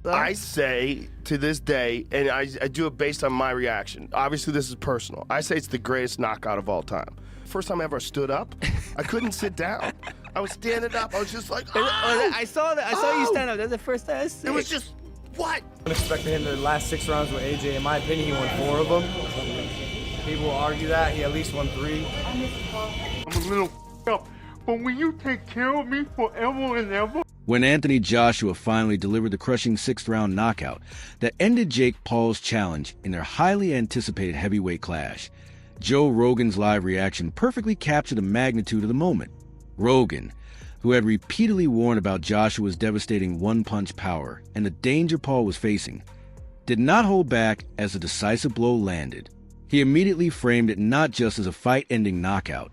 I say to this day, and I do it based on my reaction. Obviously, this is personal. I say it's the greatest knockout of all time. First time I ever stood up, I couldn't sit down. I was standing up. I was just like, oh! I saw that. I saw you stand up. That's the first time I see It was just, what? Unexpected him the last 6 rounds with AJ. In my opinion, he won 4 of them. People will argue that. He at least won 3. I'm a little up, but when you take care of me forever and ever. When Anthony Joshua finally delivered the crushing 6th-round knockout that ended Jake Paul's challenge in their highly anticipated heavyweight clash, Joe Rogan's live reaction perfectly captured the magnitude of the moment. Rogan, who had repeatedly warned about Joshua's devastating one-punch power and the danger Paul was facing, did not hold back as the decisive blow landed. He immediately framed it not just as a fight-ending knockout,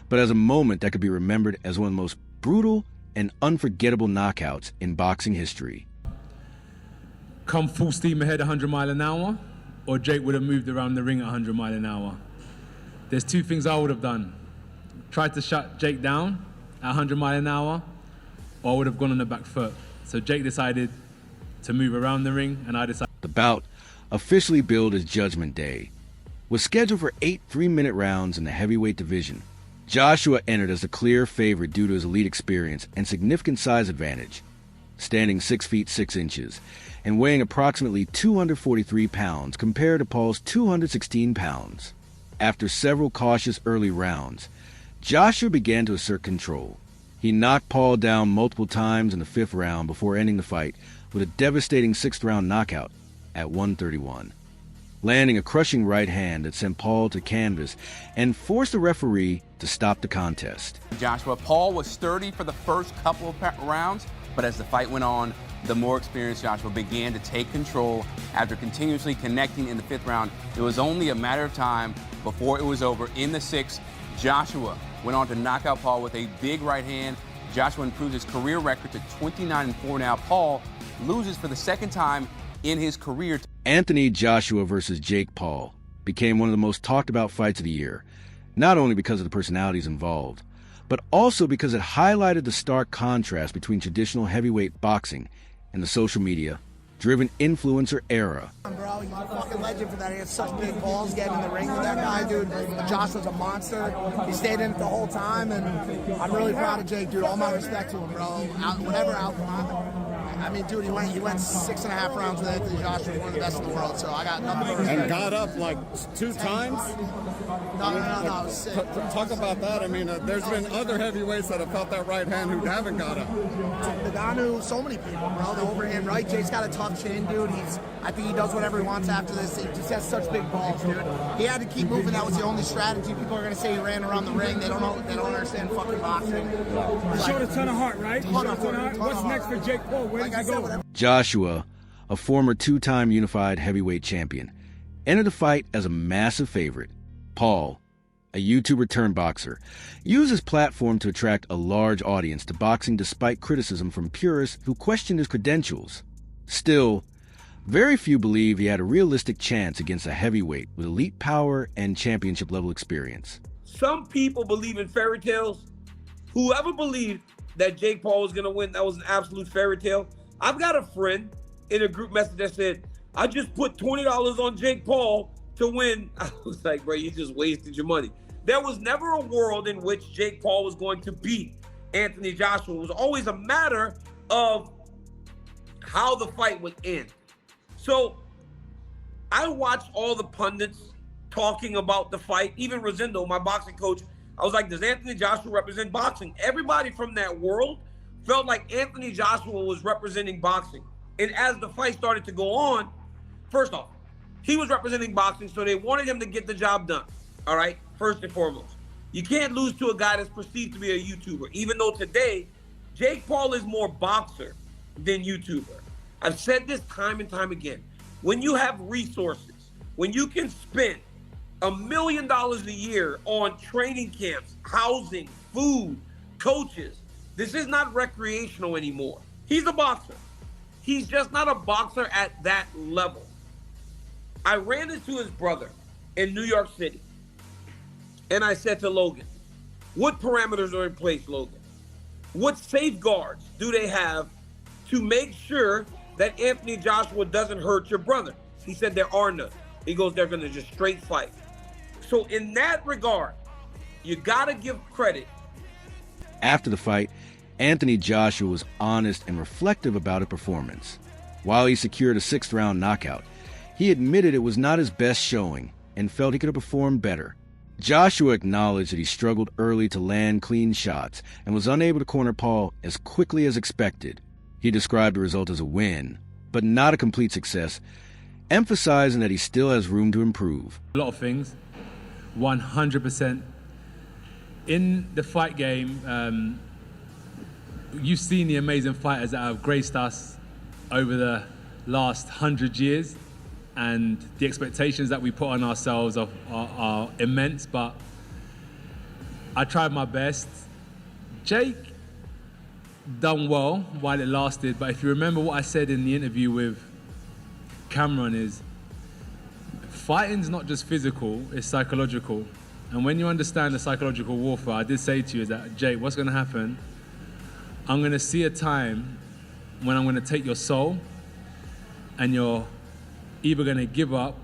but as a moment that could be remembered as one of the most brutal and unforgettable knockouts in boxing history. Come full steam ahead 100 miles an hour, or Jake would have moved around the ring at 100 miles an hour. There's 2 things I would have done. Tried to shut Jake down at 100 miles an hour, or I would have gone on the back foot. So Jake decided to move around the ring, and I decided. The bout, officially billed as Judgment Day, was scheduled for 8 3-minute rounds in the heavyweight division. Joshua entered as the clear favorite due to his elite experience and significant size advantage, standing 6 feet 6 inches and weighing approximately 243 pounds compared to Paul's 216 pounds. After several cautious early rounds, Joshua began to assert control. He knocked Paul down multiple times in the 5th round before ending the fight with a devastating 6th-round knockout at 131. Landing a crushing right hand that sent Paul to canvas and forced the referee to stop the contest. Joshua, Paul was sturdy for the first couple of rounds, but as the fight went on, the more experienced Joshua began to take control. After continuously connecting in the 5th round, it was only a matter of time before it was over. In the 6th, Joshua went on to knock out Paul with a big right hand. Joshua improved his career record to 29-4 now. Paul loses for the 2nd time in his career. Anthony Joshua versus Jake Paul became one of the most talked about fights of the year, not only because of the personalities involved, but also because it highlighted the stark contrast between traditional heavyweight boxing and the social media-driven influencer era. Bro, he's a fucking legend for that. He has such big balls getting in the ring with that guy, dude. Joshua's a monster. He stayed in it the whole time, and I'm really proud of Jake, dude. All my respect to him, bro. Whatever outcome. I mean, dude, he went 6.5 rounds with Anthony Joshua, one of the best in the world, so I got nothing but respect. And got up like 2 times? No, it was sick. Talk about that. I mean, there's been other heavyweights that have felt that right hand who haven't got up. Nagano, so many people, bro. The overhand right. Jake's got a tough chin, dude. I think he does whatever he wants after this. He just has such big balls, dude. He had to keep moving. That was the only strategy. People are gonna say he ran around the ring. They don't know. They don't understand fucking boxing. He showed a ton of heart, right? Ton of heart. What's next for Jake Paul? Where does he go? Joshua, a former 2-time unified heavyweight champion, entered the fight as a massive favorite. Paul, a YouTuber turned boxer, used his platform to attract a large audience to boxing despite criticism from purists who questioned his credentials. Still, very few believe he had a realistic chance against a heavyweight with elite power and championship-level experience. Some people believe in fairy tales. Whoever believed that Jake Paul was going to win, that was an absolute fairy tale. I've got a friend in a group message that said, I just put $20 on Jake Paul to win. I was like, bro, you just wasted your money. There was never a world in which Jake Paul was going to beat Anthony Joshua. It was always a matter of how the fight would end. So I watched all the pundits talking about the fight, even Rosendo, my boxing coach. I was like, does Anthony Joshua represent boxing? Everybody from that world felt like Anthony Joshua was representing boxing. And as the fight started to go on, first off, he was representing boxing, so they wanted him to get the job done, all right, first and foremost. You can't lose to a guy that's perceived to be a YouTuber, even though today, Jake Paul is more boxer than YouTuber. I've said this time and time again. When you have resources, when you can spend $1 million a year on training camps, housing, food, coaches, this is not recreational anymore. He's a boxer. He's just not a boxer at that level. I ran into his brother in New York City, and I said to Logan, what parameters are in place, Logan? What safeguards do they have to make sure that Anthony Joshua doesn't hurt your brother. He said there are none. He goes, they're going to just straight fight. So in that regard, you got to give credit. After the fight, Anthony Joshua was honest and reflective about his performance. While he secured a 6th-round knockout, he admitted it was not his best showing and felt he could have performed better. Joshua acknowledged that he struggled early to land clean shots and was unable to corner Paul as quickly as expected. He described the result as a win, but not a complete success, emphasizing that he still has room to improve. A lot of things, 100%. In the fight game, you've seen the amazing fighters that have graced us over the last 100 years, and the expectations that we put on ourselves are immense, but I tried my best. Jake done well while it lasted, but if you remember what I said in the interview with Cameron is, fighting's not just physical, it's psychological. And when you understand the psychological warfare, I did say to you is that, Jake, what's gonna happen? I'm gonna see a time when I'm gonna take your soul and you're either gonna give up.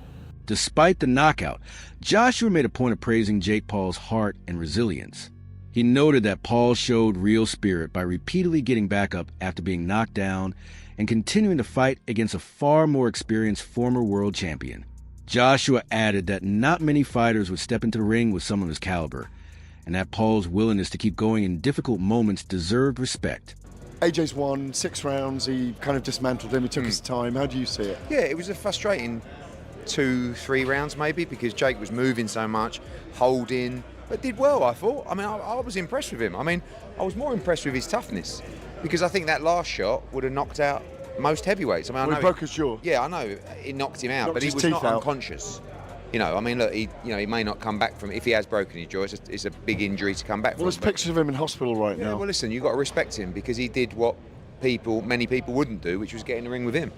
Despite the knockout, Joshua made a point of praising Jake Paul's heart and resilience. He noted that Paul showed real spirit by repeatedly getting back up after being knocked down and continuing to fight against a far more experienced former world champion. Joshua added that not many fighters would step into the ring with someone of his caliber, and that Paul's willingness to keep going in difficult moments deserved respect. AJ's won 6 rounds, he kind of dismantled him, he took his time. How do you see it? Yeah, it was a frustrating 2-3 rounds maybe, because Jake was moving so much, holding, but did well, I thought. I mean, I was impressed with him. I mean, I was more impressed with his toughness, because I think that last shot would have knocked out most heavyweights. I mean, Well, he broke his jaw. Yeah, I know, it knocked him out, Knocked but he his was teeth not out. unconscious. You know, I mean, look, he may not come back from, if he has broken his jaw, it's a big injury to come back from. Well, there's pictures of him in hospital right now. Well, listen, you've got to respect him, because he did what many people wouldn't do, which was get in the ring with him.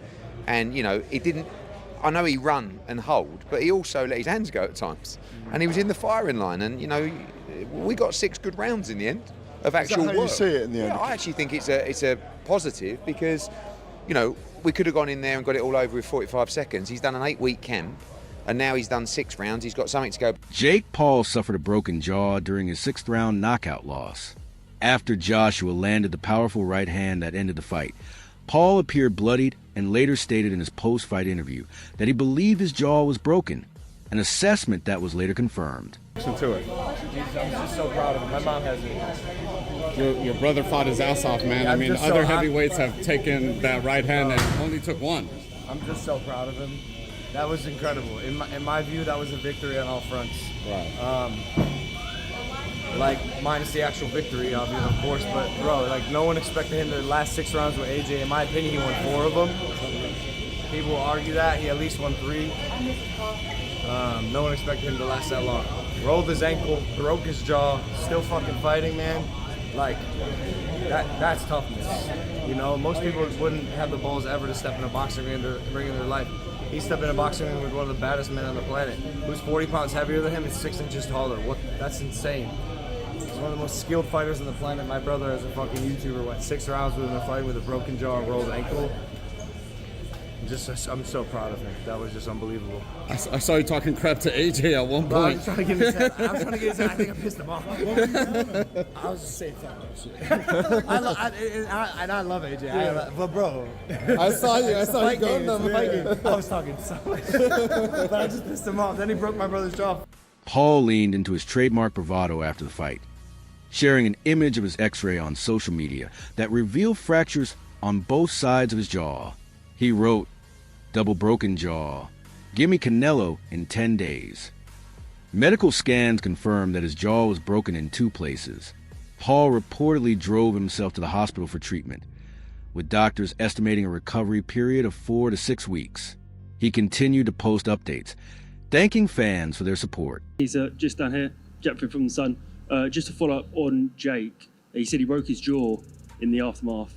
And, you know, he didn't, I know he run and hold, but he also let his hands go at times. And he was in the firing line, and, you know, we got 6 good rounds in the end of actual Is that how work. you see it in the end? Yeah, I actually think it's a positive, because, you know, we could have gone in there and got it all over with 45 seconds. He's done an 8-week camp, and now he's done 6 rounds. He's got something to go. Jake Paul suffered a broken jaw during his 6th-round knockout loss. After Joshua landed the powerful right hand that ended the fight, Paul appeared bloodied and later stated in his post-fight interview that he believed his jaw was broken, an assessment that was later confirmed. Listen to it. I'm just so proud of him. My mom has it. Your brother fought his ass off, man. Yeah, I mean, other heavyweights have taken that right hand and only took 1. I'm just so proud of him. That was incredible. In my view, that was a victory on all fronts. Right. Like, minus the actual victory, obviously, of course, but bro, like, no one expected him to last 6 rounds with AJ. In my opinion, he won 4 of them. People will argue that he at least won 3. No one expected him to last that long. Rolled his ankle, broke his jaw, still fucking fighting, man. Like, that's toughness. You know, most people wouldn't have the balls ever to step in a boxing ring in their life. He stepped in a boxing ring with one of the baddest men on the planet, who's 40 pounds heavier than him and 6 inches taller. That's insane. He's one of the most skilled fighters on the planet. My brother, as a fucking YouTuber, went 6 rounds with him in a fight with a broken jaw and rolled ankle. I'm so proud of him. That was just unbelievable. I saw you talking crap to AJ at one Bro, I point. was trying to get his head. I think I pissed him off. I was just saying fuck that shit. I love AJ. But bro, I saw you going down the fight game. I was talking so much, but I just pissed him off. Then he broke my brother's jaw. Paul leaned into his trademark bravado after the fight, sharing an image of his x-ray on social media that revealed fractures on both sides of his jaw. He wrote, "Double broken jaw. Gimme Canelo in 10 days." Medical scans confirmed that his jaw was broken in 2 places. Paul reportedly drove himself to the hospital for treatment, with doctors estimating a recovery period of 4 to 6 weeks. He continued to post updates, thanking fans for their support. He's just down here, Jeffrey from the Sun. Just to follow up on Jake, he said he broke his jaw in the aftermath.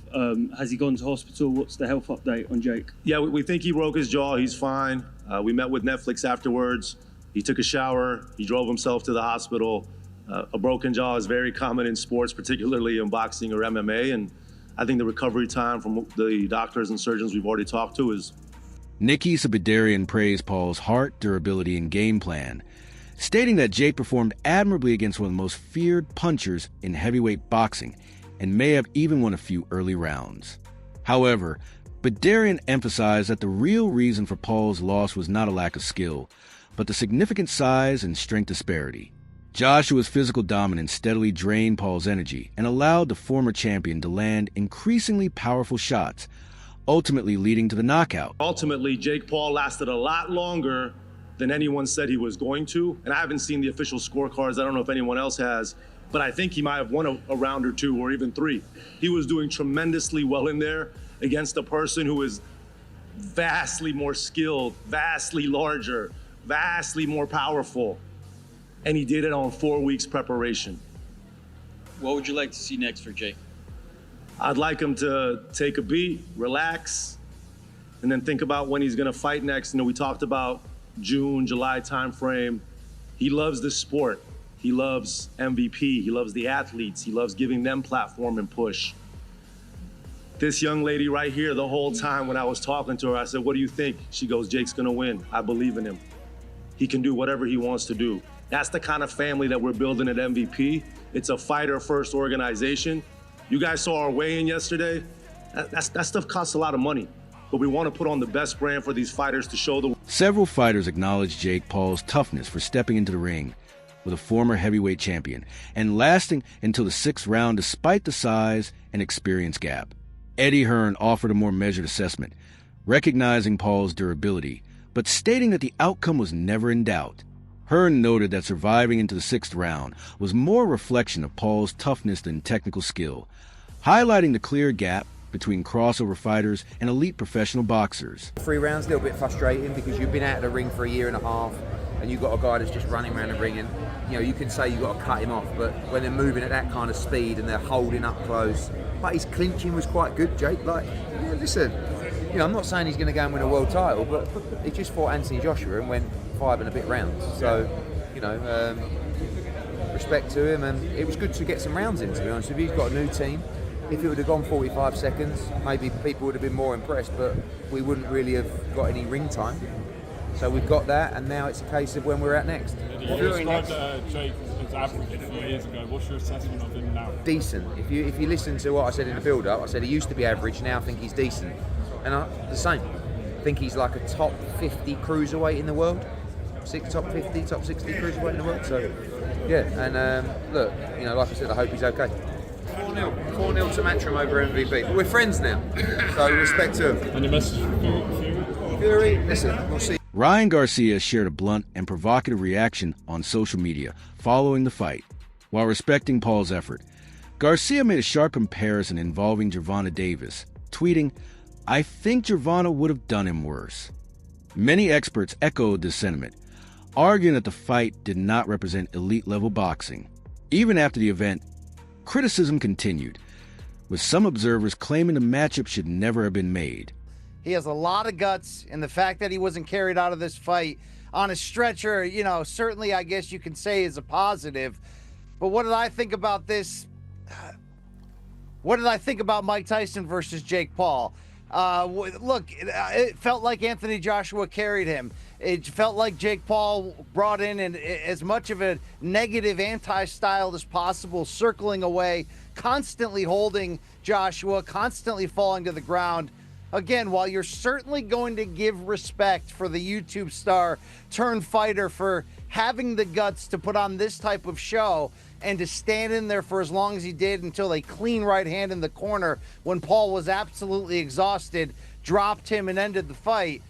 Has he gone to hospital? What's the health update on Jake? Yeah, we think he broke his jaw. He's fine. We met with Netflix afterwards. He took a shower. He drove himself to the hospital. A broken jaw is very common in sports, particularly in boxing or MMA, and I think the recovery time from the doctors and surgeons we've already talked to is. Nikki Sabidarian praised Paul's heart, durability, and game plan, stating that Jake performed admirably against one of the most feared punchers in heavyweight boxing and may have even won a few early rounds. However, Badarian emphasized that the real reason for Paul's loss was not a lack of skill, but the significant size and strength disparity. Joshua's physical dominance steadily drained Paul's energy and allowed the former champion to land increasingly powerful shots, ultimately leading to the knockout. Ultimately, Jake Paul lasted a lot longer than anyone said he was going to, and I haven't seen the official scorecards. I don't know if anyone else has, but I think he might have won a round or two or even three. He was doing tremendously well in there against a person who is vastly more skilled, vastly larger, vastly more powerful, and he did it on 4 weeks preparation. What would you like to see next for Jake? I'd like him to take a beat, relax, and then think about when he's gonna fight next. You know, we talked about June, July timeframe. He loves this sport. He loves MVP. He loves the athletes. He loves giving them platform and push. This young lady right here, the whole time when I was talking to her, I said, what do you think? She goes, Jake's gonna win. I believe in him. He can do whatever he wants to do. That's the kind of family that we're building at MVP. It's a fighter-first organization. You guys saw our weigh-in yesterday. That stuff costs a lot of money, but we want to put on the best brand for these fighters to show the... Several fighters acknowledged Jake Paul's toughness for stepping into the ring with a former heavyweight champion and lasting until the 6th round despite the size and experience gap. Eddie Hearn offered a more measured assessment, recognizing Paul's durability, but stating that the outcome was never in doubt. Hearn noted that surviving into the 6th round was more a reflection of Paul's toughness than technical skill, highlighting the clear gap between crossover fighters and elite professional boxers. 3 rounds, a little bit frustrating because you've been out of the ring for a year and a half and you've got a guy that's just running around the ring and, you know, you can say you've got to cut him off, but when they're moving at that kind of speed and they're holding up close, but his clinching was quite good, Jake. Like, yeah, listen, you know, I'm not saying he's going to go and win a world title, but he just fought Anthony Joshua and went 5 and a bit rounds. So, you know, respect to him, and it was good to get some rounds in, to be honest with you. He's got a new team. If it would have gone 45 seconds, maybe people would have been more impressed, but we wouldn't really have got any ring time. So we've got that, and now it's a case of when we're at next. You described Jake as average a few years ago. What's your assessment of him now? Decent. If you listen to what I said in the build-up, I said he used to be average, now I think he's decent. And the same. I think he's like a top 50 cruiserweight in the world. Top 50, top 60 cruiserweight in the world. So, yeah, and look, you know, like I said, I hope he's okay. 4-0 to Matchroom over MVP. We're friends now, so respect to him. And your message for Fury, listen, we'll see. Ryan Garcia shared a blunt and provocative reaction on social media following the fight. While respecting Paul's effort, Garcia made a sharp comparison involving Gervonta Davis, tweeting, "I think Gervonta would have done him worse." Many experts echoed this sentiment, arguing that the fight did not represent elite-level boxing. Even after the event, criticism continued, with some observers claiming the matchup should never have been made. He has a lot of guts, and the fact that he wasn't carried out of this fight on a stretcher, you know, certainly I guess you can say is a positive. But what did I think about this? What did I think about Mike Tyson versus Jake Paul? Look, it felt like Anthony Joshua carried him. It felt like Jake Paul brought in as much of a negative anti-style as possible, circling away, constantly holding Joshua, constantly falling to the ground. Again, while you're certainly going to give respect for the YouTube star turned fighter for having the guts to put on this type of show and to stand in there for as long as he did until a clean right hand in the corner when Paul was absolutely exhausted, dropped him and ended the fight.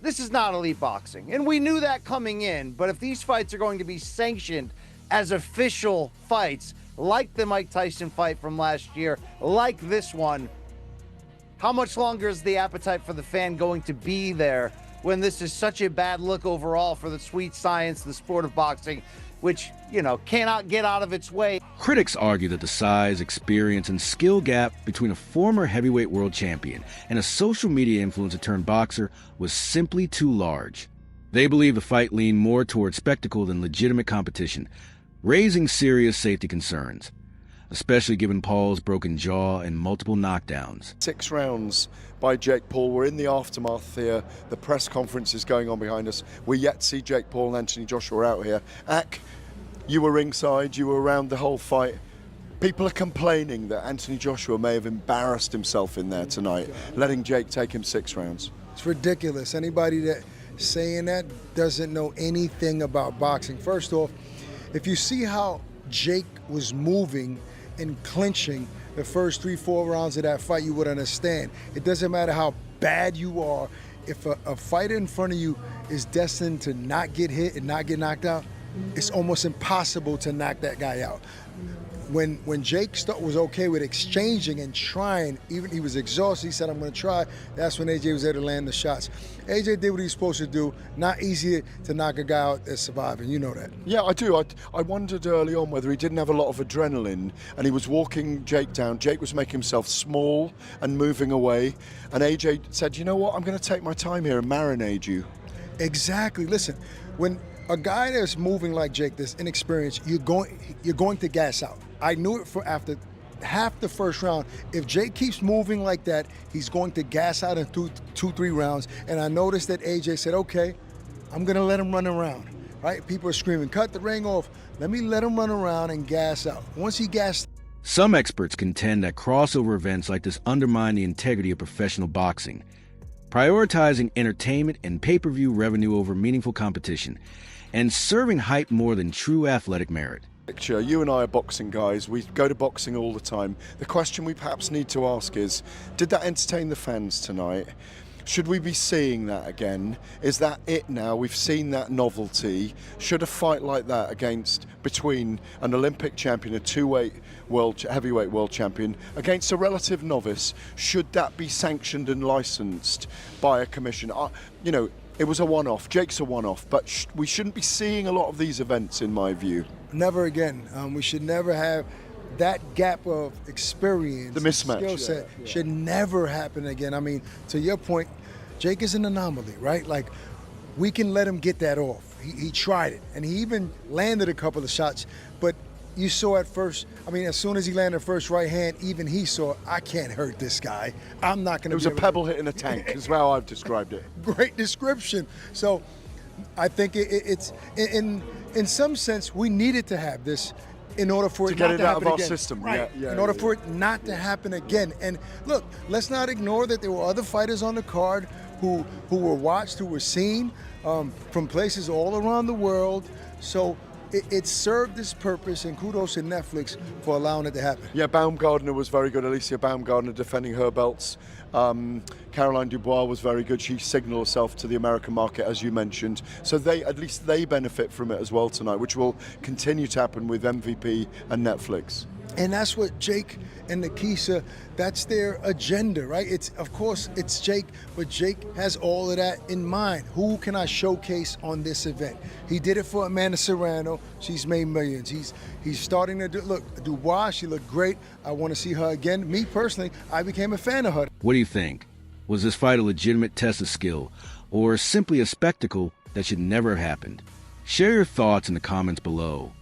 This is not elite boxing, and we knew that coming in, but if these fights are going to be sanctioned as official fights, like the Mike Tyson fight from last year, like this one, how much longer is the appetite for the fan going to be there when this is such a bad look overall for the sweet science, the sport of boxing, which, you know, cannot get out of its way? Critics argue that the size, experience, and skill gap between a former heavyweight world champion and a social media influencer turned boxer was simply too large. They believe the fight leaned more toward spectacle than legitimate competition, raising serious safety concerns. especially given Paul's broken jaw and multiple knockdowns. 6 rounds by Jake Paul. We're in the aftermath here. The press conference is going on behind us. We're yet to see Jake Paul and Anthony Joshua out here. Ak, you were ringside, you were around the whole fight. People are complaining that Anthony Joshua may have embarrassed himself in there tonight, letting Jake take him 6 rounds. It's ridiculous. Anybody that saying that doesn't know anything about boxing. First off, if you see how Jake was moving and clinching the first 3-4 rounds of that fight, you would understand. It doesn't matter how bad you are. If a fighter in front of you is destined to not get hit and not get knocked out, it's almost impossible to knock that guy out. When Jake was okay with exchanging and trying, even he was exhausted, he said, I'm going to try, that's when AJ was there to land the shots. AJ did what he was supposed to do. Not easy to knock a guy out that's surviving, you know that. Yeah, I do. I wondered early on whether he didn't have a lot of adrenaline and he was walking Jake down. Jake was making himself small and moving away. And AJ said, you know what, I'm going to take my time here and marinate you. Exactly. Listen, when a guy that's moving like Jake, that's inexperienced, you're going to gas out. I knew it after half the first round. If Jake keeps moving like that, he's going to gas out in 2-3 rounds. And I noticed that AJ said, okay, I'm going to let him run around. Right? People are screaming, cut the ring off. Let me let him run around and gas out. Once he gassed. Some experts contend that crossover events like this undermine the integrity of professional boxing, prioritizing entertainment and pay-per-view revenue over meaningful competition, and serving hype more than true athletic merit. You and I are boxing guys. We go to boxing all the time. The question we perhaps need to ask is, did that entertain the fans tonight? Should we be seeing that again? Is that it now? We've seen that novelty. Should a fight like that between an Olympic champion, a heavyweight world champion, against a relative novice, should that be sanctioned and licensed by a commission? It was a one-off. Jake's a one-off, but we shouldn't be seeing a lot of these events, in my view. Never again. We should never have that gap of experience. The mismatch. Skill set should never happen again. I mean, to your point, Jake is an anomaly, right? Like, we can let him get that off. He tried it, and he even landed a couple of shots, but you saw at first, as soon as he landed the first right hand, even he saw, I can't hurt this guy. I'm not going to. It was a pebble hitting a tank, is how I've described it. Great description. So I think it's, in some sense, we needed to have this in order for it not to happen again. To get it out of our system. Right. In order for it not to happen again. And look, let's not ignore that there were other fighters on the card who were watched, who were seen from places all around the world. So it served its purpose, and kudos to Netflix for allowing it to happen. Yeah, Baumgardner was very good. Alicia Baumgardner defending her belts. Caroline Dubois was very good. She signaled herself to the American market, as you mentioned. So at least they benefit from it as well tonight, which will continue to happen with MVP and Netflix. And that's what Jake and Nikisa, that's their agenda, right? Of course, it's Jake, but Jake has all of that in mind. Who can I showcase on this event? He did it for Amanda Serrano. She's made millions. He's starting to look, Dubois, she looked great. I want to see her again. Me personally, I became a fan of her. What do you think? Was this fight a legitimate test of skill, or simply a spectacle that should never have happened? Share your thoughts in the comments below.